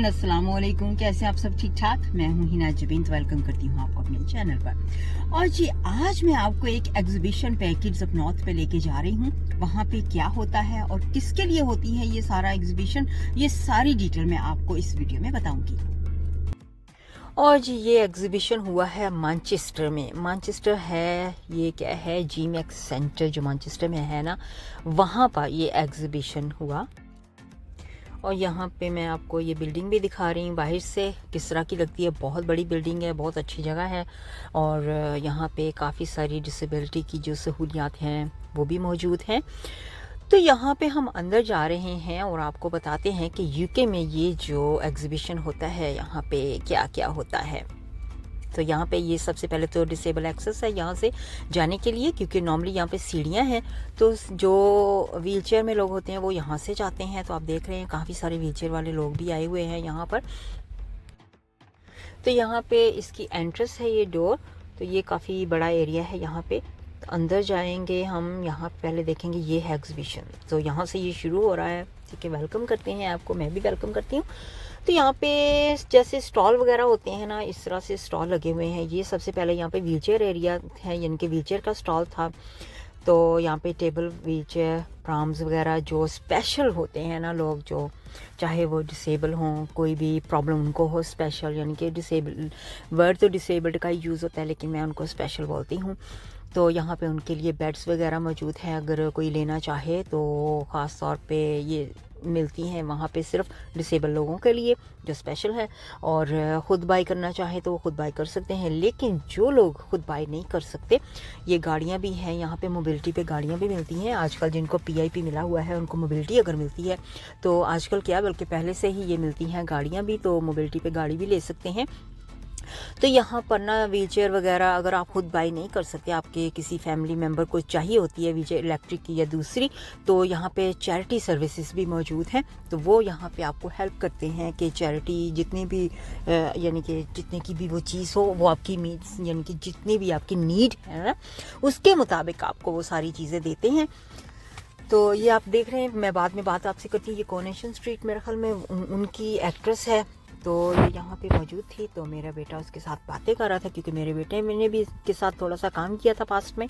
अस्सलाम वालेकुम। कैसे आप सब ठीक ठाक? मैं हूं हिना जबीन, तो वेलकम करती हूं आपको अपने चैनल पर। और जी आज मैं आपको एक एग्जीबिशन पैकेज ऑफ नॉर्थ पे लेके जा रही हूं। वहां पे क्या होता है और किसके लिए होती है ये सारा एग्जीबिशन, ये सारी डिटेल मैं आपको इस वीडियो में बताऊंगी। और जी ये एग्जीबिशन हुआ है मैनचेस्टर में। मैनचेस्टर है, ये क्या है, जी मैक्स सेंटर जो मैनचेस्टर में है ना, वहाँ पर ये एग्जीबिशन हुआ। और यहाँ पे मैं आपको ये बिल्डिंग भी दिखा रही हूँ बाहर से किस तरह की लगती है। बहुत बड़ी बिल्डिंग है, बहुत अच्छी जगह है। और यहाँ पे काफ़ी सारी डिसेबिलिटी की जो सहूलियात हैं वो भी मौजूद हैं। तो यहाँ पे हम अंदर जा रहे हैं और आपको बताते हैं कि यूके में ये जो एग्जीबिशन होता है यहाँ पे क्या क्या होता है। तो यहाँ पे ये सबसे पहले तो डिसेबल एक्सेस है यहाँ से जाने के लिए, क्योंकि नॉर्मली यहाँ पे सीढ़ियाँ हैं। तो जो व्हीलचेयर में लोग होते हैं वो यहाँ से जाते हैं। तो आप देख रहे हैं काफ़ी सारे व्हीलचेयर वाले लोग भी आए हुए हैं यहाँ पर। तो यहाँ पे इसकी एंट्रेंस है ये डोर। तो ये काफ़ी बड़ा एरिया है यहाँ पे। तो अंदर जाएंगे हम, यहाँ पहले देखेंगे ये है एग्जीबिशन। तो यहाँ से ये शुरू हो रहा है। ठीक है, वेलकम करते हैं आपको, मैं भी वेलकम करती हूँ। तो यहाँ पे जैसे स्टॉल वगैरह होते हैं ना, इस तरह से स्टॉल लगे हुए हैं। ये सबसे पहले यहाँ पे व्हीलचेयर एरिया है, यानी कि व्हीलचेयर का स्टॉल था। तो यहाँ पे टेबल, व्हीलचेयर, प्राम्स वगैरह जो स्पेशल होते हैं ना, लोग जो चाहे वो डिसेबल हों, कोई भी प्रॉब्लम उनको हो स्पेशल, यानी कि डिसेबल वर्ड तो डिसेबल्ड का ही यूज़ होता है, लेकिन मैं उनको स्पेशल बोलती हूँ। तो यहाँ पे उनके लिए बेड्स वगैरह मौजूद हैं। अगर कोई लेना चाहे तो ख़ास तौर पे ये मिलती हैं वहाँ पे सिर्फ डिसेबल लोगों के लिए जो स्पेशल है। और ख़ुद बाई करना चाहे तो वो ख़ुद बाई कर सकते हैं। लेकिन जो लोग ख़ुद बाई नहीं कर सकते, ये गाड़ियाँ भी हैं यहाँ पे, मोबिलिटी पे गाड़ियाँ भी मिलती हैं। आजकल जिनको पीआईपी मिला हुआ है उनको मोबिलिटी अगर मिलती है तो आजकल क्या, बल्कि पहले से ही ये मिलती हैं गाड़ियाँ भी, तो मोबिलिटी पे गाड़ी भी ले सकते हैं। तो यहाँ पर ना व्हीलचेयर वगैरह अगर आप खुद बाई नहीं कर सकते, आपके किसी फैमिली मेम्बर को चाहिए होती है व्हीलचेयर, इलेक्ट्रिक की या दूसरी, तो यहाँ पे चैरिटी सर्विसेज भी मौजूद हैं। तो वो यहाँ पे आपको हेल्प करते हैं कि चैरिटी जितनी भी यानी कि जितने की भी वो चीज़ हो, वो आपकी नीड्स यानी कि जितनी भी आपकी नीड है ना, उसके मुताबिक आपको वो सारी चीज़ें देते हैं। तो ये आप देख रहे हैं, मैं बाद में बात आपसे करती हूँ। ये कोनेशन स्ट्रीट मेरे ख्याल में उनकी एक्ट्रेस है। तो ये यहाँ पे मौजूद थी, तो मेरा बेटा उसके साथ बातें कर रहा था, क्योंकि मेरे बेटे मैंने भी इसके साथ थोड़ा सा काम किया था पास्ट में।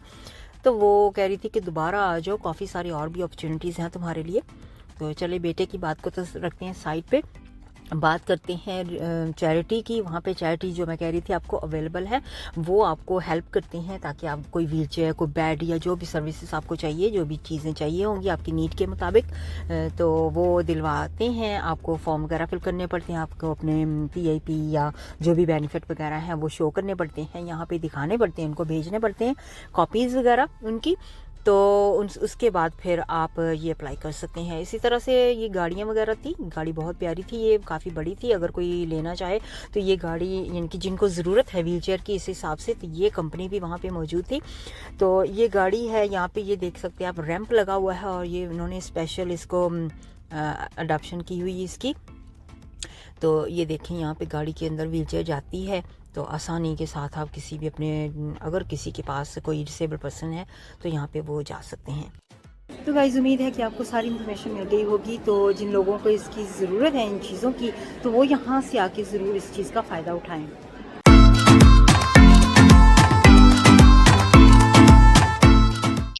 तो वो कह रही थी कि दोबारा आ जाओ, काफ़ी सारी और भी अपॉर्चुनिटीज़ हैं तुम्हारे लिए। तो चले बेटे की बात को तो रखते हैं साइड पे, बात करते हैं चैरिटी की। वहाँ पे चैरिटी जो मैं कह रही थी आपको अवेलेबल है, वो आपको हेल्प करती हैं ताकि आप कोई व्हीलचेयर, कोई बेड या जो भी सर्विसेज आपको चाहिए, जो भी चीज़ें चाहिए होंगी आपकी नीड के मुताबिक, तो वो दिलवाते हैं। आपको फॉर्म वगैरह फिल करने पड़ते हैं, आपको अपने पीआईपी या जो भी बेनिफिट वगैरह हैं वो शो करने पड़ते हैं, यहाँ पे दिखाने पड़ते हैं, उनको भेजने पड़ते हैं कॉपीज़ वगैरह उनकी। तो उसके बाद फिर आप ये अप्लाई कर सकते हैं। इसी तरह से ये गाड़ियाँ वगैरह थी, गाड़ी बहुत प्यारी थी, ये काफ़ी बड़ी थी। अगर कोई लेना चाहे तो ये गाड़ी, यानी कि जिनको ज़रूरत है व्हीलचेयर की इस हिसाब से, तो ये कंपनी भी वहाँ पे मौजूद थी। तो ये गाड़ी है, यहाँ पे ये देख सकते हैं आप, रैंप लगा हुआ है और ये उन्होंने स्पेशल इसको अडॉप्शन की हुई इसकी। तो ये देखें, यहाँ पे गाड़ी के अंदर व्हीलचेयर जाती है, तो आसानी के साथ आप किसी भी अपने, अगर किसी के पास कोई डिसेबल पर्सन है तो यहाँ पे वो जा सकते हैं। तो गाइस, उम्मीद है कि आपको सारी इन्फॉर्मेशन मिल गई होगी। तो जिन लोगों को इसकी ज़रूरत है इन चीज़ों की, तो वो यहाँ से आके ज़रूर इस चीज़ का फ़ायदा उठाएं।